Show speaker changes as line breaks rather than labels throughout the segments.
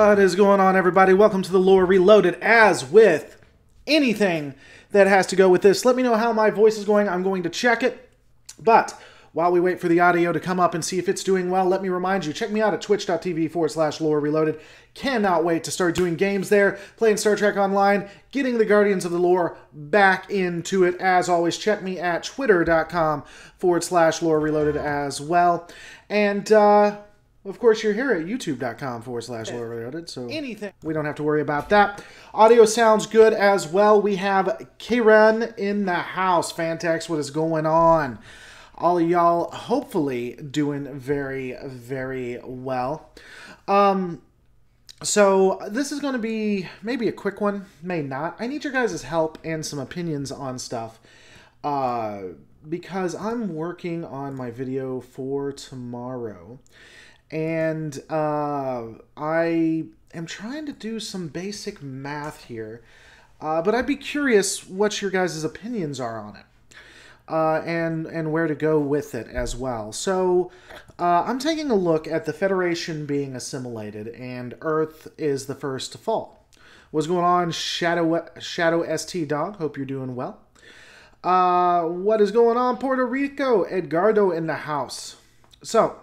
What is going on, everybody? Welcome to the Lore Reloaded. As with anything that has to go with this, let me know how my voice is going. I'm going to check it. But while we wait for the audio to come up and see if it's doing well, let me remind you, check me out at twitch.tv/Lore Reloaded. Cannot wait to start doing games there, playing Star Trek Online, getting the Guardians of the Lore back into it. As always, check me at twitter.com/Lore Reloaded as well. And, of course, you're here at youtube.com/Lore Reloaded, so anything. We don't have to worry about that. Audio sounds good as well. We have Kieran in the house. Fantex, what is going on? All of y'all hopefully doing very, very well. So this is going to be maybe a quick one, may not. I need your guys' help and some opinions on stuff because I'm working on my video for tomorrow. And I am trying to do some basic math here, but I'd be curious what your guys' opinions are on it. And where to go with it as well. So I'm taking a look at the Federation being assimilated, and Earth is the first to fall. What's going on, Shadow ST Dog? Hope you're doing well. What is going on, Puerto Rico? Edgardo in the house. So,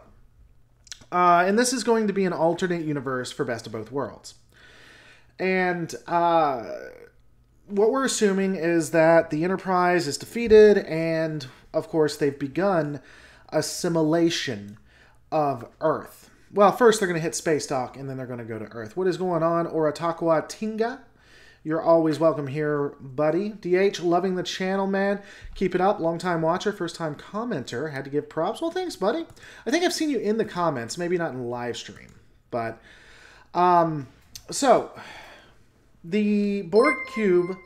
and this is going to be an alternate universe for Best of Both Worlds. And what we're assuming is that the Enterprise is defeated, and of course they've begun assimilation of Earth. Well, first they're going to hit Spacedock, and then they're going to go to Earth. What is going on, Oratakwa Tinga? You're always welcome here, buddy. DH, loving the channel, man. Keep it up. Long-time watcher, first-time commenter. Had to give props. Well, thanks, buddy. I think I've seen you in the comments, maybe not in live stream. But, so the Borg cube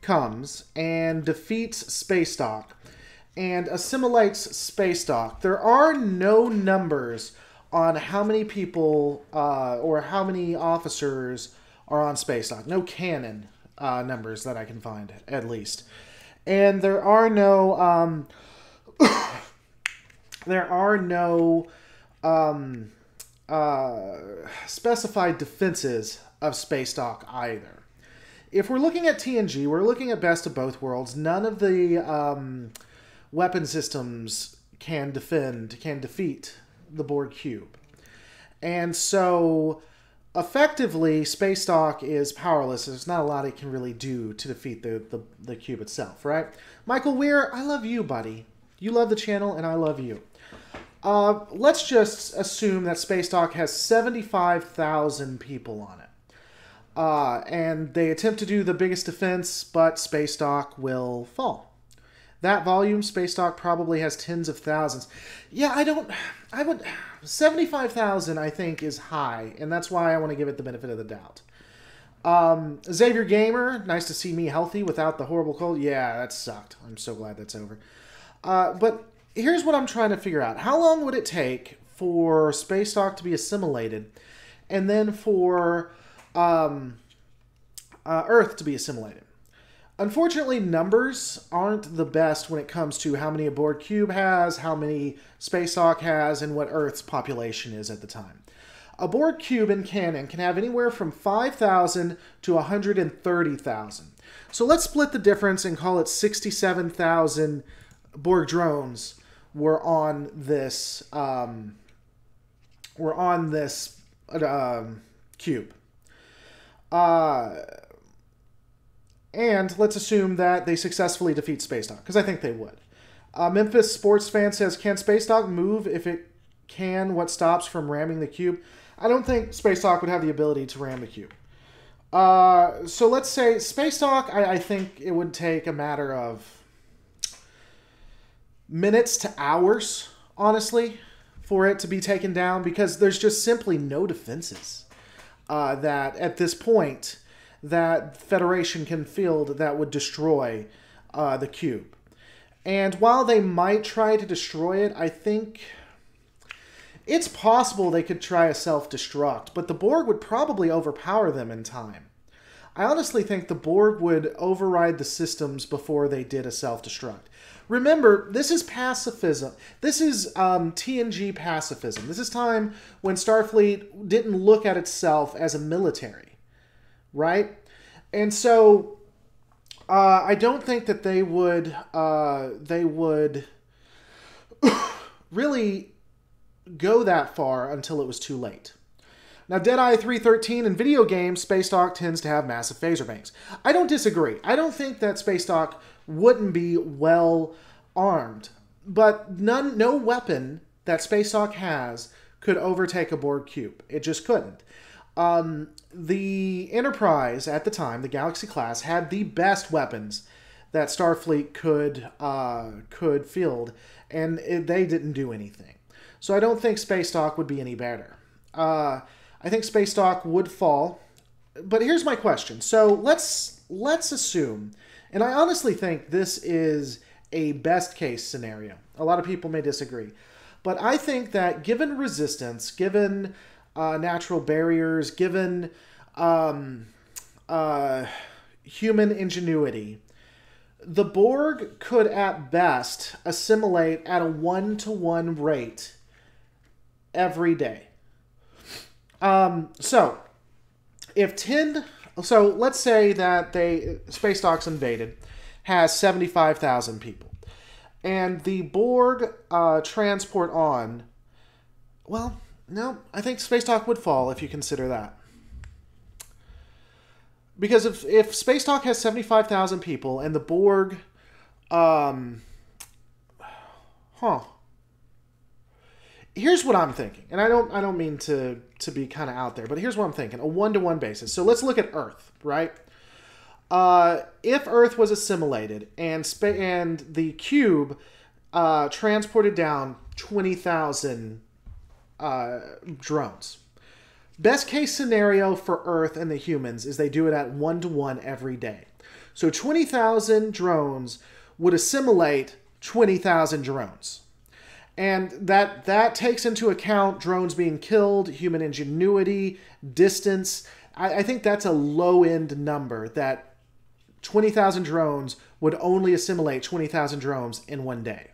comes and defeats Spacedock and assimilates Spacedock. There are no numbers on how many people or how many officers are on Spacedock. No canon numbers that I can find, at least. And there are no specified defenses of Spacedock either. If we're looking at TNG, we're looking at Best of Both Worlds. None of the weapon systems can defeat the Borg cube. And so, effectively, Spacedock is powerless. There's not a lot it can really do to defeat the cube itself, right? Michael Weir, I love you, buddy. You love the channel, and I love you. Let's just assume that Spacedock has 75,000 people on it. And they attempt to do the biggest defense, but Spacedock will fall. That volume, Spacedock probably has tens of thousands. Yeah, 75,000 I think is high, and that's why I want to give it the benefit of the doubt. Xavier Gamer, nice to see me healthy without the horrible cold. Yeah, that sucked. I'm so glad that's over. But here's what I'm trying to figure out. How long would it take for Spacedock to be assimilated, and then for Earth to be assimilated? Unfortunately, numbers aren't the best when it comes to how many a Borg cube has, how many Spacedock has, and what Earth's population is at the time. A Borg cube in canon can have anywhere from 5,000 to 130,000. So let's split the difference and call it 67,000 Borg drones were on this cube. And let's assume that they successfully defeat Spacedock, because I think they would. Memphis Sports Fan says, can Spacedock move? If it can, what stops from ramming the cube? I don't think Spacedock would have the ability to ram the cube. So let's say Spacedock, I think it would take a matter of minutes to hours, honestly, for it to be taken down, because there's just simply no defenses that at this point that Federation can field that would destroy the cube. And while they might try to destroy it, I think it's possible they could try a self-destruct, but the Borg would probably overpower them in time. I honestly think the Borg would override the systems before they did a self-destruct. Remember, this is pacifism. This is TNG pacifism. This is time when Starfleet didn't look at itself as a military, right? And so I don't think that they would really go that far until it was too late. Now, Deadeye 313 in video games, Spacedock tends to have massive phaser banks. I don't disagree. I don't think that Spacedock wouldn't be well armed, but no weapon that Spacedock has could overtake a Borg cube. It just couldn't. The Enterprise at the time, the Galaxy class, had the best weapons that Starfleet could field, and they didn't do anything. So I don't think Spacedock would be any better. I think Spacedock would fall, but here's my question. So let's assume, and I honestly think this is a best case scenario. A lot of people may disagree, but I think that given resistance, given natural barriers, given human ingenuity, the Borg could at best assimilate at a 1-to-1 rate every day. So let's say that Spacedock's invaded, has 75,000 people, and the Borg transport on. Well, no, I think Spacedock would fall if you consider that. Because if Spacedock has 75,000 people and the Borg, here's what I'm thinking, and I don't mean to be kind of out there, but here's what I'm thinking: a 1-to-1 basis. So let's look at Earth, right? If Earth was assimilated and the cube transported down 20,000 drones. Best case scenario for Earth and the humans is they do it at 1-to-1 every day. So 20,000 drones would assimilate 20,000 drones. And that takes into account drones being killed, human ingenuity, distance. I think that's a low-end number, that 20,000 drones would only assimilate 20,000 drones in one day.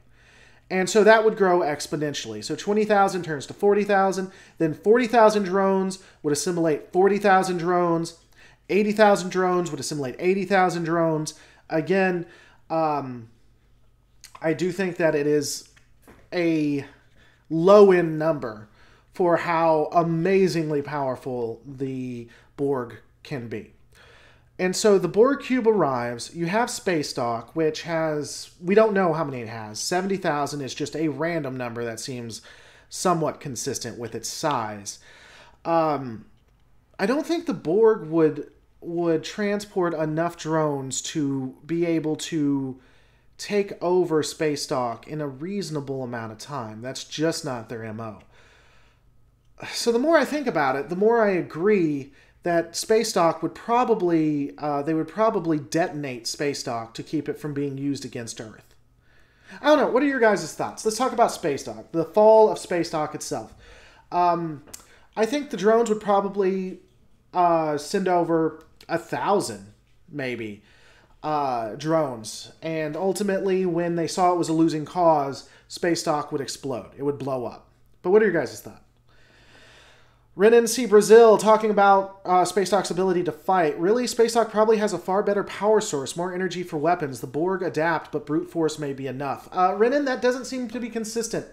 And so that would grow exponentially. So 20,000 turns to 40,000. Then 40,000 drones would assimilate 40,000 drones. 80,000 drones would assimilate 80,000 drones. Again, I do think that it is a low-end number for how amazingly powerful the Borg can be. And so the Borg cube arrives. You have Spacedock, which has, we don't know how many it has. 70,000 is just a random number that seems somewhat consistent with its size. I don't think the Borg would transport enough drones to be able to take over Spacedock in a reasonable amount of time. That's just not their MO. So the more I think about it, the more I agree that Spacedock would probably, they would probably detonate Spacedock to keep it from being used against Earth. I don't know. What are your guys' thoughts? Let's talk about Spacedock, the fall of Spacedock itself. I think the drones would probably send over 1,000, maybe, drones. And ultimately, when they saw it was a losing cause, Spacedock would explode. It would blow up. But what are your guys' thoughts? RenNC Brazil talking about Spacedock's ability to fight. Really, Spacedock probably has a far better power source, more energy for weapons. The Borg adapt, but brute force may be enough. Renan, that doesn't seem to be consistent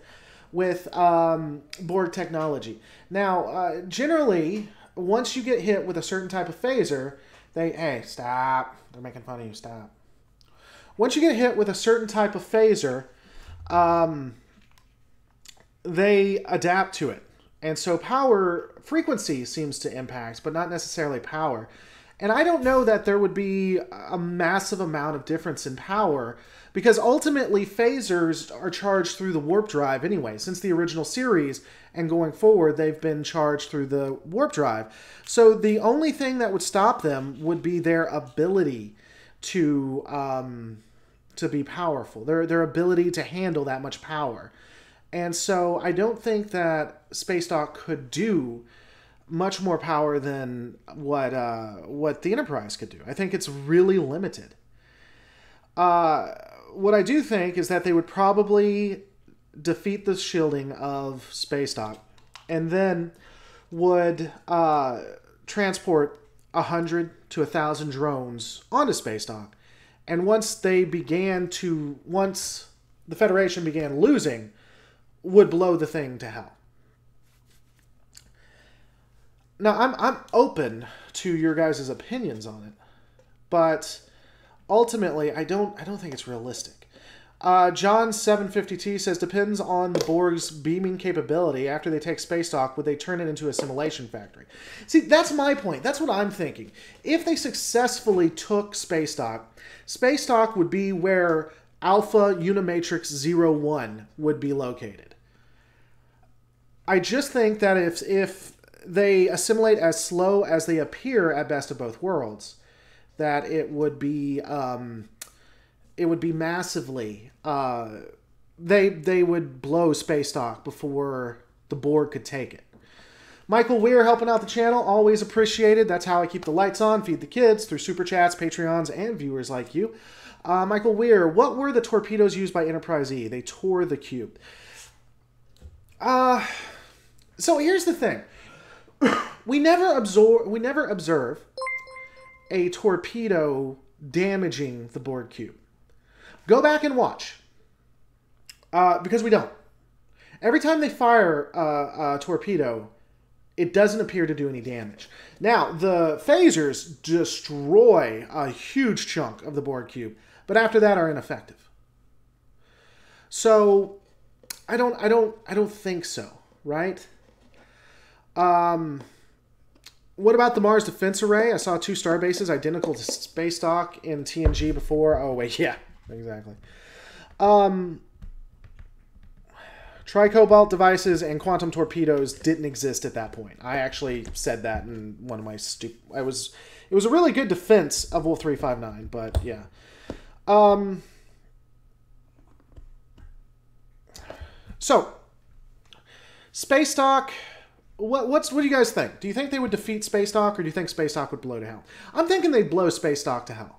with Borg technology. Now, generally, once you get hit with a certain type of phaser, hey, stop. They're making fun of you. Stop. Once you get hit with a certain type of phaser, they adapt to it. And so frequency seems to impact, but not necessarily power. And I don't know that there would be a massive amount of difference in power, because ultimately phasers are charged through the warp drive anyway. Since the original series and going forward, they've been charged through the warp drive. So the only thing that would stop them would be their ability to be powerful, their ability to handle that much power. And so I don't think that Spacedock could do much more power than what the Enterprise could do. I think it's really limited. What I do think is that they would probably defeat the shielding of Spacedock, and then would transport 100 to 1,000 drones onto Spacedock. And once the Federation began losing, would blow the thing to hell. Now, I'm open to your guys' opinions on it, but ultimately, I don't think it's realistic. John 750T says, depends on the Borg's beaming capability. After they take Spacedock, would they turn it into a assimilation factory? See, that's my point. That's what I'm thinking. If they successfully took Spacedock, Spacedock would be where Alpha Unimatrix 01 would be located. I just think that if they assimilate as slow as they appear at Best of Both Worlds, that it would be massively. They would blow Spacedock before the Borg could take it. Michael Weir helping out the channel, always appreciated. That's how I keep the lights on, feed the kids through super chats, Patreons, and viewers like you. Michael Weir, what were the torpedoes used by Enterprise E? They tore the cube. So here's the thing. We never observe a torpedo damaging the Borg cube. Go back and watch. Because we don't. Every time they fire a torpedo, it doesn't appear to do any damage. Now, the phasers destroy a huge chunk of the Borg cube, but after that are ineffective. So, I don't think so, right? What about the Mars Defense Array? I saw 2 starbases identical to Spacedock in TNG before. Oh, wait, yeah, exactly. Tricobalt devices and quantum torpedoes didn't exist at that point. I actually said that in one of my it was a really good defense of Wolf 359, but yeah. So, Spacedock, what do you guys think? Do you think they would defeat Spacedock, or do you think Spacedock would blow to hell? I'm thinking they'd blow Spacedock to hell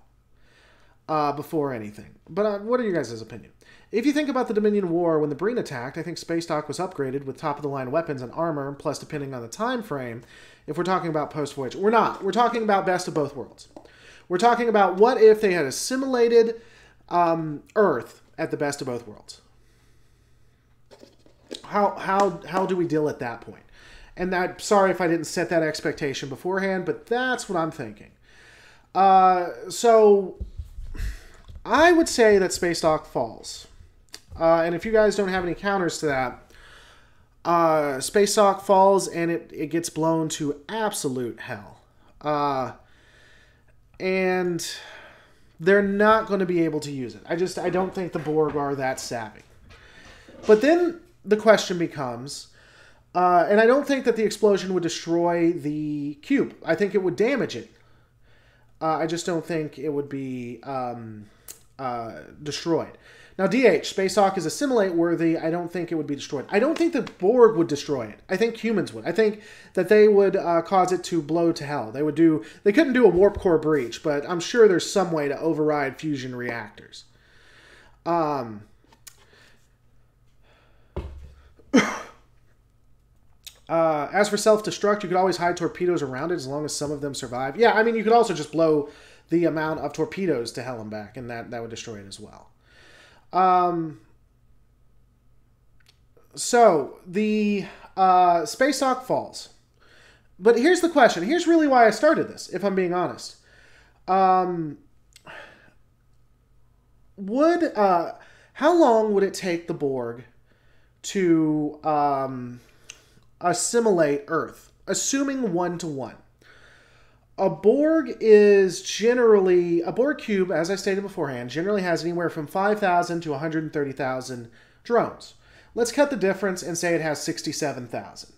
before anything. But what are your guys' opinion? If you think about the Dominion War, when the Breen attacked, I think Spacedock was upgraded with top-of-the-line weapons and armor, plus depending on the time frame, if we're talking about post-voyage. We're not. We're talking about Best of Both Worlds. We're talking about what if they had assimilated Earth at the Best of Both Worlds. How do we deal at that point? And sorry if I didn't set that expectation beforehand, but that's what I'm thinking. So I would say that Spacedock falls. And if you guys don't have any counters to that, Spacedock falls and it gets blown to absolute hell. And they're not going to be able to use it. I don't think the Borg are that savvy. But then the question becomes, and I don't think that the explosion would destroy the cube. I think it would damage it. I just don't think it would be destroyed. Now, DH, Spacedock is assimilate worthy. I don't think it would be destroyed. I don't think the Borg would destroy it. I think humans would. I think that they would cause it to blow to hell. They couldn't do a warp core breach, but I'm sure there's some way to override fusion reactors. As for self-destruct, you could always hide torpedoes around it as long as some of them survive. Yeah, I mean, you could also just blow the amount of torpedoes to hell and back, and that would destroy it as well. So, the Spacedock falls. But here's the question. Here's really why I started this, if I'm being honest. How long would it take the Borg to assimilate Earth, assuming 1-to-1? A Borg cube, as I stated beforehand, generally has anywhere from 5,000 to 130,000 drones. Let's cut the difference and say it has 67,000.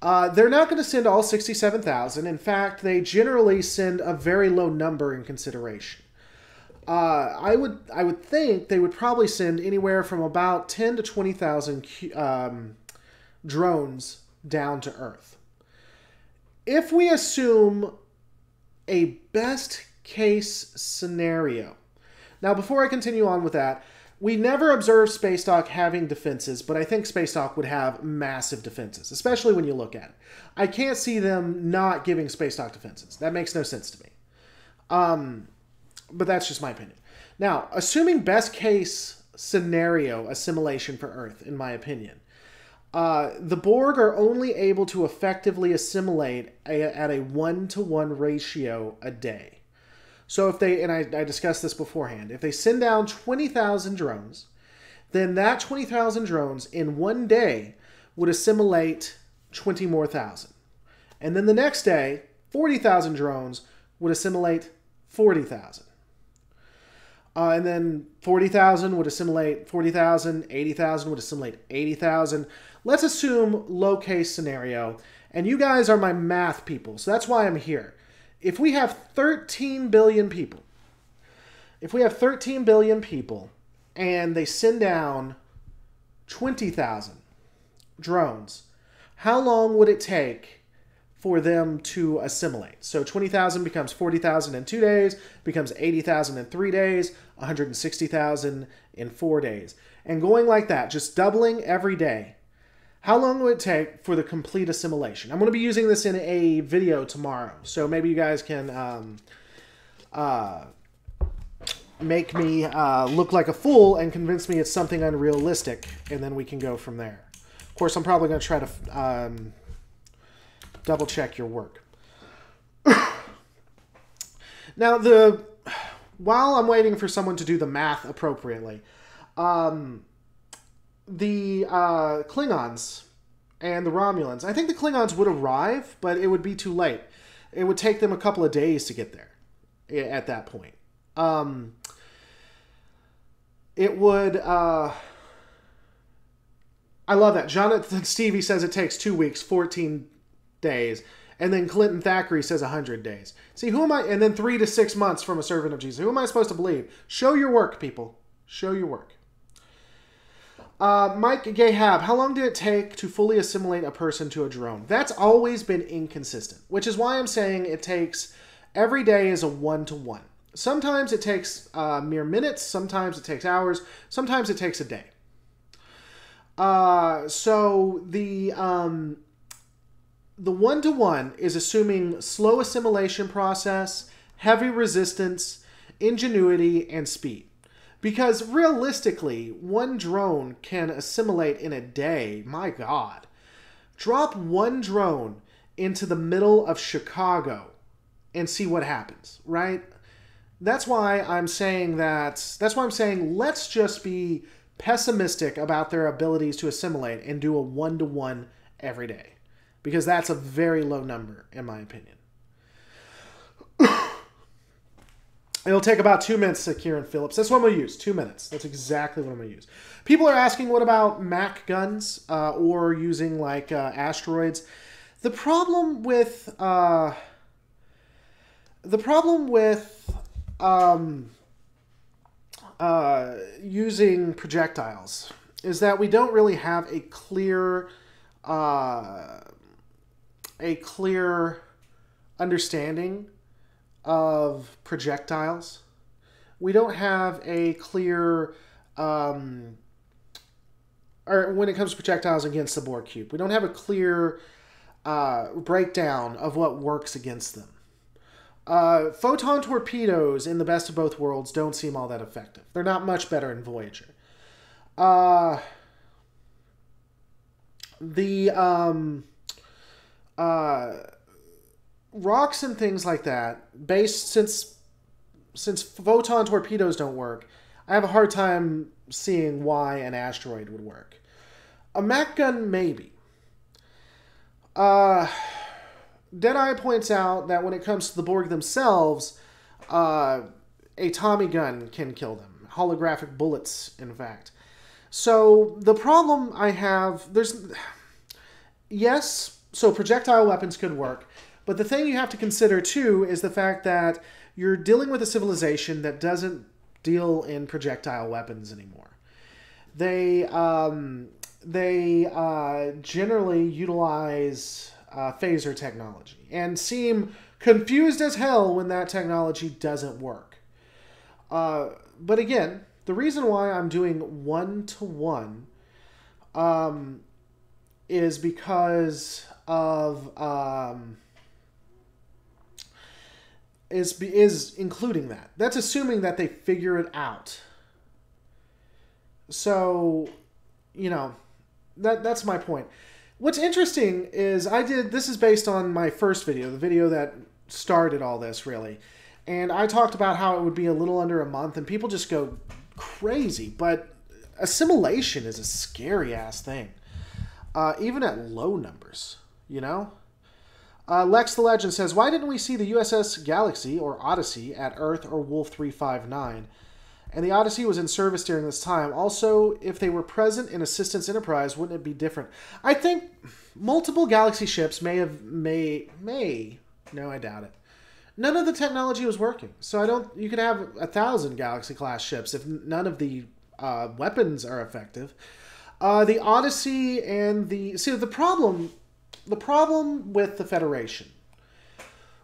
They're not going to send all 67,000. In fact, they generally send a very low number in consideration. I would think they would probably send anywhere from about 10 to 20,000 drones down to Earth. if we assume a best case scenario. Now, before I continue on with that, we never observed Spacedock having defenses, but I think Spacedock would have massive defenses, especially when you look at it. I can't see them not giving Spacedock defenses. That makes no sense to me. But that's just my opinion. Now, assuming best case scenario assimilation for Earth, in my opinion, the Borg are only able to effectively assimilate at a 1-to-1 ratio a day. So if they, and I discussed this beforehand, if they send down 20,000 drones, then that 20,000 drones in one day would assimilate 20 more thousand. And then the next day, 40,000 drones would assimilate 40,000. And then 40,000 would assimilate 40,000, 80,000 would assimilate 80,000. Let's assume low case scenario, and you guys are my math people, so that's why I'm here. If we have 13 billion people, and they send down 20,000 drones, how long would it take for them to assimilate? So 20,000 becomes 40,000 in 2 days, becomes 80,000 in 3 days, 160,000 in 4 days. And going like that, just doubling every day. How long will it take for the complete assimilation? I'm going to be using this in a video tomorrow, so maybe you guys can make me look like a fool and convince me it's something unrealistic, and then we can go from there. Of course, I'm probably going to try to double check your work. Now, while I'm waiting for someone to do the math appropriately, the Klingons and the Romulans, I think the Klingons would arrive, but it would be too late. It would take them a couple of days to get there at that point. It would... I love that. Jonathan Stevie says it takes 2 weeks, 14 days. And then Clinton Thackeray says 100 days. See, who am I? And then 3 to 6 months from a servant of Jesus. Who am I supposed to believe? Show your work, people. Show your work. Mike Gahab, how long did it take to fully assimilate a person to a drone? That's always been inconsistent, which is why I'm saying it takes, every day is a 1-to-1. Sometimes it takes mere minutes, sometimes it takes hours, sometimes it takes a day. So the 1-to-1 is assuming slow assimilation process, heavy resistance, ingenuity, and speed. Because realistically, one drone can assimilate in a day. My God. Drop one drone into the middle of Chicago and see what happens, right? That's why I'm saying let's just be pessimistic about their abilities to assimilate and do a 1-to-1 every day. Because that's a very low number, in my opinion. It'll take about 2 minutes, said Kieran Phillips. That's what I'm going to use, 2 minutes. That's exactly what I'm going to use. People are asking, what about Mac guns or using, like, asteroids? The problem with using projectiles is that we don't really have a clear understanding of projectiles. We don't have a clear, or when it comes to projectiles against the Borg cube, we don't have a clear breakdown of what works against them. Photon torpedoes in the best of both worlds don't seem all that effective. They're not much better in Voyager. Rocks and things like that, since photon torpedoes don't work, I have a hard time seeing why an asteroid would work. A Mac gun, maybe. Deadeye points out that when it comes to the Borg themselves, a Tommy gun can kill them. Holographic bullets, in fact. So the problem I have, yes, so projectile weapons could work, but the thing you have to consider too is the fact that you're dealing with a civilization that doesn't deal in projectile weapons anymore. They generally utilize phaser technology and seem confused as hell when that technology doesn't work. But again, the reason why I'm doing one-to-one is because of is including that. That's assuming that they figure it out. So, you know, that's my point. What's interesting is this is based on my first video, the video that started all this, really. And I talked about how it would be a little under a month, and people just go crazy. But assimilation is a scary-ass thing, even at low numbers, you know? Lex the Legend says, why didn't we see the USS Galaxy, or Odyssey, at Earth or Wolf 359? And the Odyssey was in service during this time. Also, if they were present in Assistance Enterprise, wouldn't it be different? I think multiple Galaxy ships may... No, I doubt it. None of the technology was working. So you could have 1,000 Galaxy-class ships if none of the weapons are effective. The Odyssey and the... See, the problem with the Federation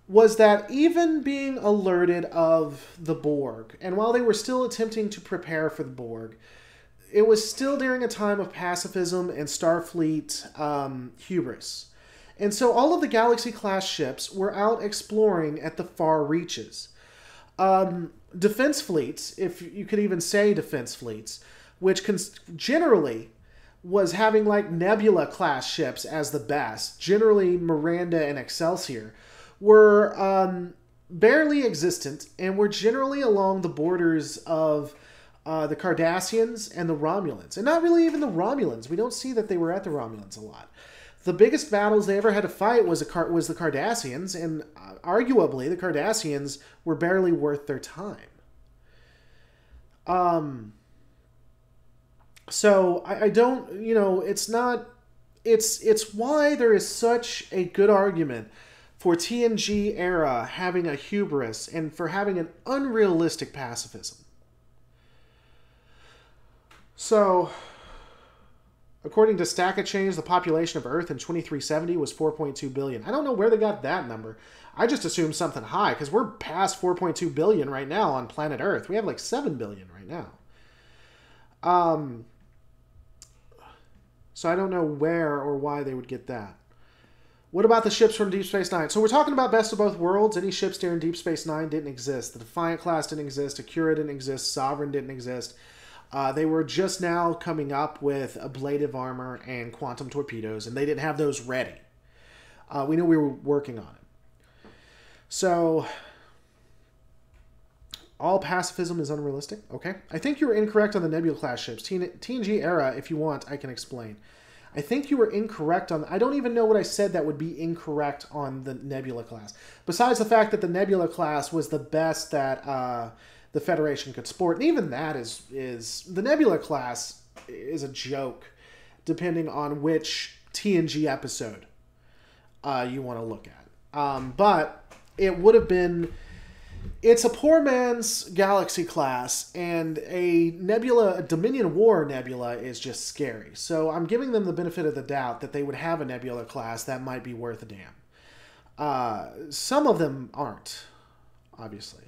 was that even being alerted of the Borg, and while they were still attempting to prepare for the Borg, it was still during a time of pacifism and Starfleet hubris. And so all of the Galaxy-class ships were out exploring at the far reaches. Defense fleets, if you could even say defense fleets, which generally was having like Nebula-class ships as the best, generally Miranda and Excelsior, were barely existent and were generally along the borders of the Cardassians and the Romulans. And not really even the Romulans. We don't see that they were at the Romulans a lot. The biggest battles they ever had to fight was the Cardassians, and arguably the Cardassians were barely worth their time. So I don't, you know, it's not, it's why there is such a good argument for TNG era having a hubris and for having an unrealistic pacifism. So, according to Stack of Change, the population of Earth in 2370 was 4.2 billion. I don't know where they got that number. I just assumed something high, because we're past 4.2 billion right now on planet Earth. We have like 7 billion right now. So I don't know where or why they would get that. What about the ships from Deep Space Nine? So we're talking about Best of Both Worlds. Any ships during Deep Space Nine didn't exist. The Defiant class didn't exist. Akira didn't exist. Sovereign didn't exist. They were just now coming up with ablative armor and quantum torpedoes, and they didn't have those ready. We knew we were working on it. So, all pacifism is unrealistic. Okay. I think you were incorrect on the Nebula-class ships. TNG era, if you want, I can explain. I think you were incorrect on... I don't even know what I said that would be incorrect on the Nebula-class. Besides the fact that the Nebula-class was the best that... the Federation could sport. And even that is the Nebula class is a joke, depending on which TNG episode you want to look at. But it would have been... It's a poor man's Galaxy class, and a Dominion War Nebula is just scary. So I'm giving them the benefit of the doubt that they would have a Nebula class that might be worth a damn. Some of them aren't, obviously.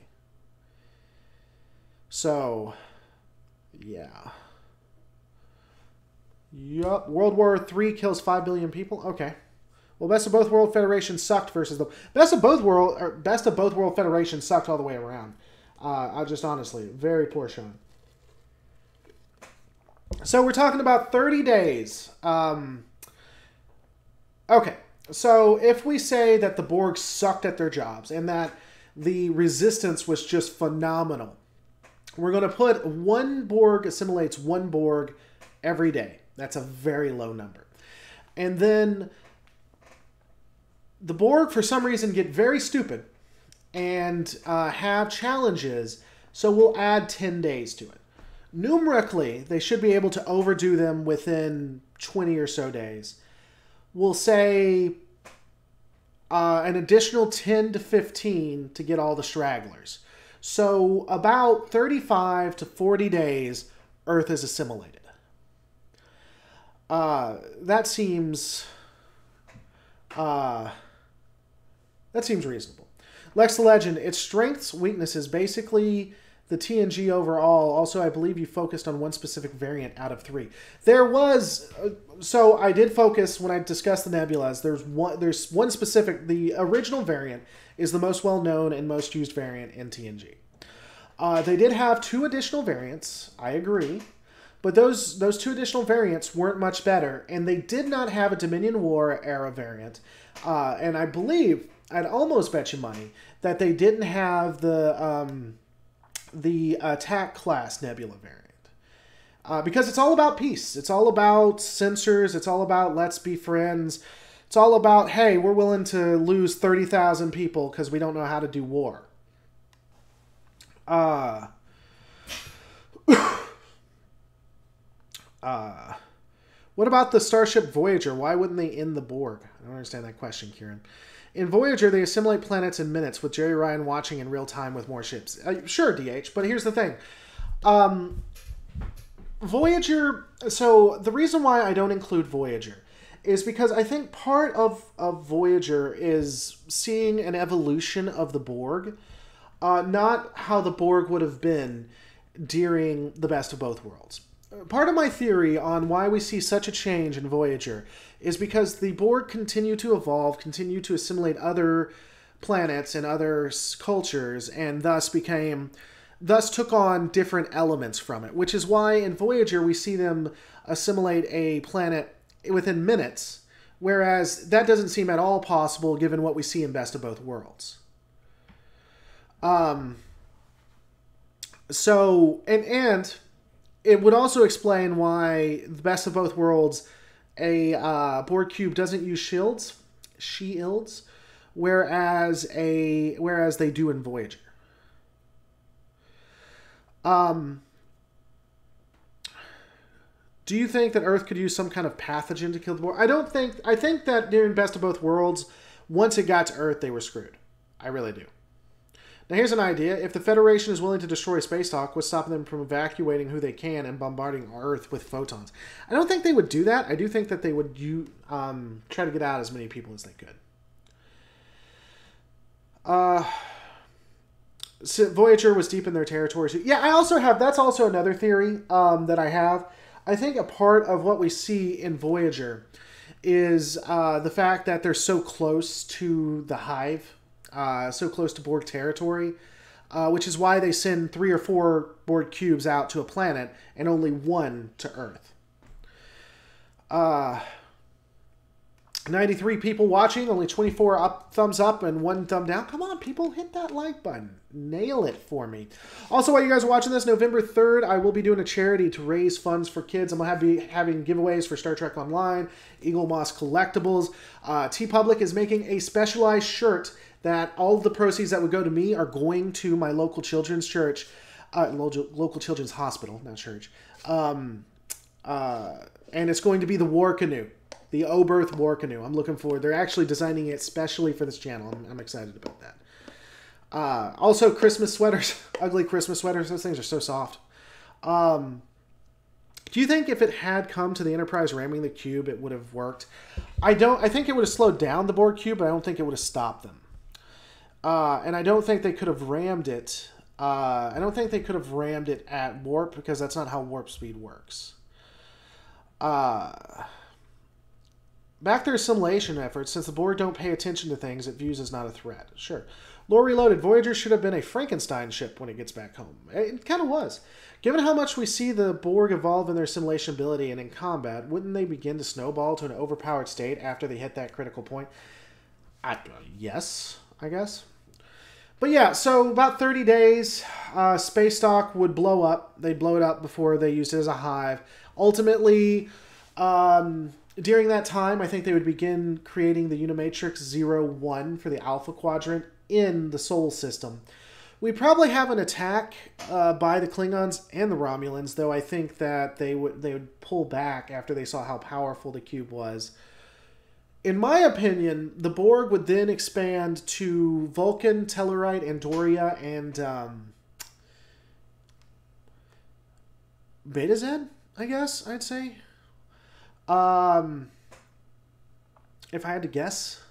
So, yeah. Yup. World War III kills 5 billion people? Okay. Well, Best of Both World Federation sucked versus the... Best of Both World Federation sucked all the way around. I just honestly, very poor showing. So we're talking about 30 days. Okay. So if we say that the Borg sucked at their jobs and that the resistance was just phenomenal, we're going to put one Borg assimilates one Borg every day. That's a very low number. And then the Borg, for some reason, get very stupid and have challenges, so we'll add 10 days to it. Numerically, they should be able to overdo them within 20 or so days. We'll say an additional 10 to 15 to get all the stragglers. So about 35 to 40 days, Earth is assimilated. That seems Uh, that seems reasonable. Lex the Legend, its strengths, weaknesses, basically the TNG overall. Also, I believe you focused on one specific variant out of 3. There was... so I did focus when I discussed the nebulas. There's one specific... The original variant is the most well-known and most used variant in TNG. They did have 2 additional variants, I agree. But those 2 additional variants weren't much better. And they did not have a Dominion War era variant. And I believe, I'd almost bet you money, that they didn't have the attack class nebula variant. Because it's all about peace. It's all about censors. It's all about let's be friends. It's all about, hey, we're willing to lose 30,000 people because we don't know how to do war. What about the Starship Voyager? Why wouldn't they end the Borg? I don't understand that question, Kieran. In Voyager, they assimilate planets in minutes, with Jerry Ryan watching in real time with more ships. Sure, DH, but here's the thing. Voyager... So, the reason why I don't include Voyager is because I think part of Voyager is seeing an evolution of the Borg, not how the Borg would have been during the Best of Both Worlds. Part of my theory on why we see such a change in Voyager is because the Borg continue to evolve, continue to assimilate other planets and other cultures, and thus took on different elements from it, which is why in Voyager we see them assimilate a planet within minutes, whereas that doesn't seem at all possible given what we see in Best of Both Worlds. So, and it would also explain why the Best of Both Worlds, a Borg cube doesn't use shields, whereas they do in Voyager. Do you think that Earth could use some kind of pathogen to kill the Borg? I think that during Best of Both Worlds, once it got to Earth, they were screwed. I really do. Now, here's an idea. If the Federation is willing to destroy Spacedock, what's stopping them from evacuating who they can and bombarding Earth with photons? I don't think they would do that. I do think that they would try to get out as many people as they could. So Voyager was deep in their territory. So, yeah, that's also another theory that I have. I think a part of what we see in Voyager is the fact that they're so close to the Hive. So close to Borg territory, which is why they send 3 or 4 Borg cubes out to a planet and only 1 to Earth. 93 people watching, only 24 thumbs up and 1 thumb down. Come on, people, hit that like button. Nail it for me. Also, while you guys are watching this, November 3rd, I will be doing a charity to raise funds for kids. I'm going to be having giveaways for Star Trek Online, Eagle Moss Collectibles. TeePublic is making a specialized shirt that all of the proceeds that would go to me are going to my local children's church, local children's hospital, not church. And it's going to be the War Canoe, the O-Birth War Canoe. I'm looking forward. They're actually designing it specially for this channel. I'm excited about that. Also, Christmas sweaters, ugly Christmas sweaters. Those things are so soft. Do you think if it had come to the Enterprise ramming the cube, it would have worked? I think it would have slowed down the Borg cube, but I don't think it would have stopped them. And I don't think they could have rammed it. I don't think they could have rammed it at warp because that's not how warp speed works. Back their assimilation efforts, since the Borg don't pay attention to things it views as not a threat. Sure. Lore Reloaded, Voyager should have been a Frankenstein ship when it gets back home. It kind of was. Given how much we see the Borg evolve in their assimilation ability and in combat, wouldn't they begin to snowball to an overpowered state after they hit that critical point? Yes, I guess. But yeah, so about 30 days, Spacedock would blow up. They'd blow it up before they used it as a hive. Ultimately, during that time, I think they would begin creating the Unimatrix 0-1 for the Alpha Quadrant in the Sol system. We probably have an attack by the Klingons and the Romulans, though I think that they would pull back after they saw how powerful the cube was. In my opinion, the Borg would then expand to Vulcan, Tellurite, Andoria, and Beta Z, I guess I'd say. if I had to guess.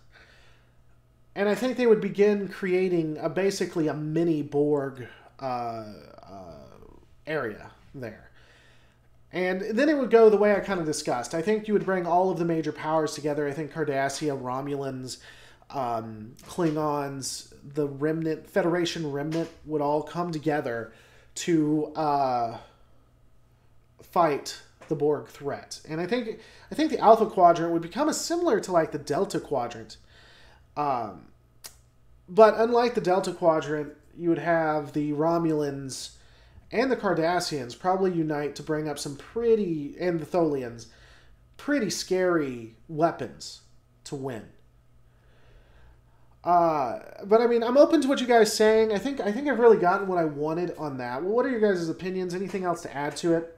And I think they would begin creating basically a mini Borg area there. And then it would go the way I kind of discussed. I think you would bring all of the major powers together. I think Cardassia, Romulans, Klingons, the Remnant, Federation Remnant would all come together to fight the Borg threat. And I think the Alpha Quadrant would become similar to like the Delta Quadrant. But unlike the Delta Quadrant, you would have the Romulans and the Cardassians probably unite to bring up some and the Tholians, pretty scary weapons to win. But I mean, I'm open to what you guys are saying. I think I've really gotten what I wanted on that. Well, what are your guys' opinions? Anything else to add to it?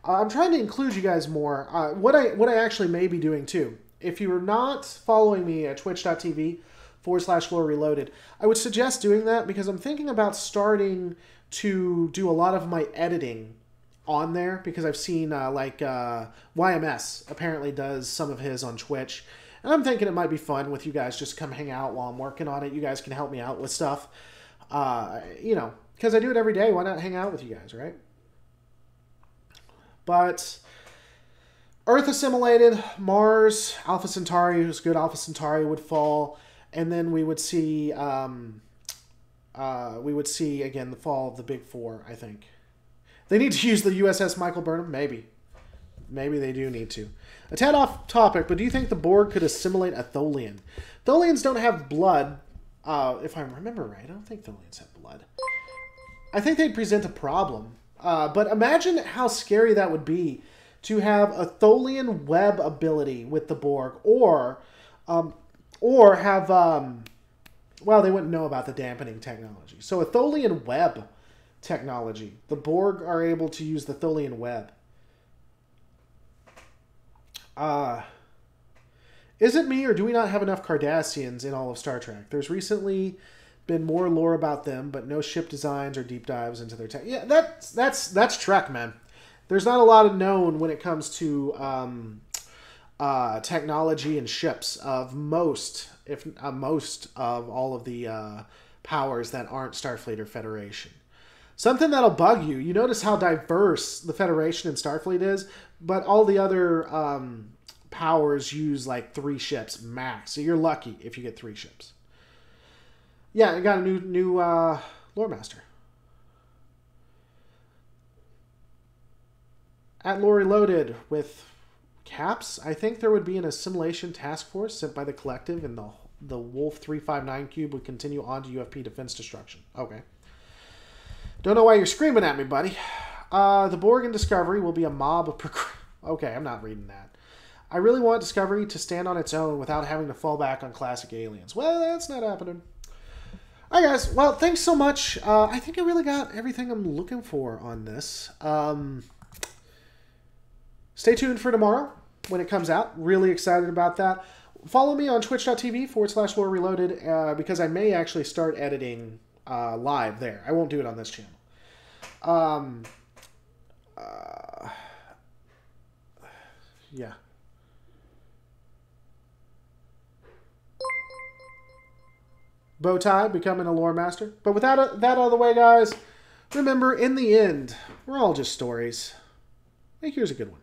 I'm trying to include you guys more. What I actually may be doing too. If you are not following me at twitch.tv/Lore Reloaded, I would suggest doing that because I'm thinking about starting to do a lot of my editing on there because I've seen YMS apparently does some of his on Twitch. And I'm thinking it might be fun with you guys just come hang out while I'm working on it. You guys can help me out with stuff. You know, because I do it every day. Why not hang out with you guys, right? But Earth assimilated, Mars, Alpha Centauri, who's good Alpha Centauri would fall. And then we would see again the fall of the Big Four, I think. They need to use the USS Michael Burnham? Maybe. Maybe they do need to. A tad off topic, but do you think the Borg could assimilate a Tholian? Tholians don't have blood. If I remember right, I don't think Tholians have blood. I think they'd present a problem. But imagine how scary that would be to have a Tholian web ability with the Borg, or have well, they wouldn't know about the dampening technology. So a Tholian web technology. The Borg are able to use the Tholian web. Is it me, or do we not have enough Cardassians in all of Star Trek? There's recently been more lore about them, but no ship designs or deep dives into their tech. Yeah, that's Trek, man. There's not a lot of known when it comes to technology and ships of most of all of the powers that aren't Starfleet or Federation. Something that'll bug you. You notice how diverse the Federation and Starfleet is, but all the other powers use like 3 ships max. So you're lucky if you get 3 ships. Yeah, I got a new lore master. At Lore Reloaded with Caps, I think there would be an assimilation task force sent by the collective, and the Wolf 359 cube would continue on to UFP defense destruction. Okay. Don't know why you're screaming at me, buddy. The Borg in Discovery will be a mob of... Okay, I'm not reading that. I really want Discovery to stand on its own without having to fall back on classic aliens. Well, that's not happening. All right, guys. Well, thanks so much. I think I really got everything I'm looking for on this. Stay tuned for tomorrow when it comes out. Really excited about that. Follow me on twitch.tv/Lore Reloaded because I may actually start editing live there. I won't do it on this channel. Yeah. Bowtie becoming a lore master. But with that out of the way, guys, remember, in the end, we're all just stories. I think here's a good one.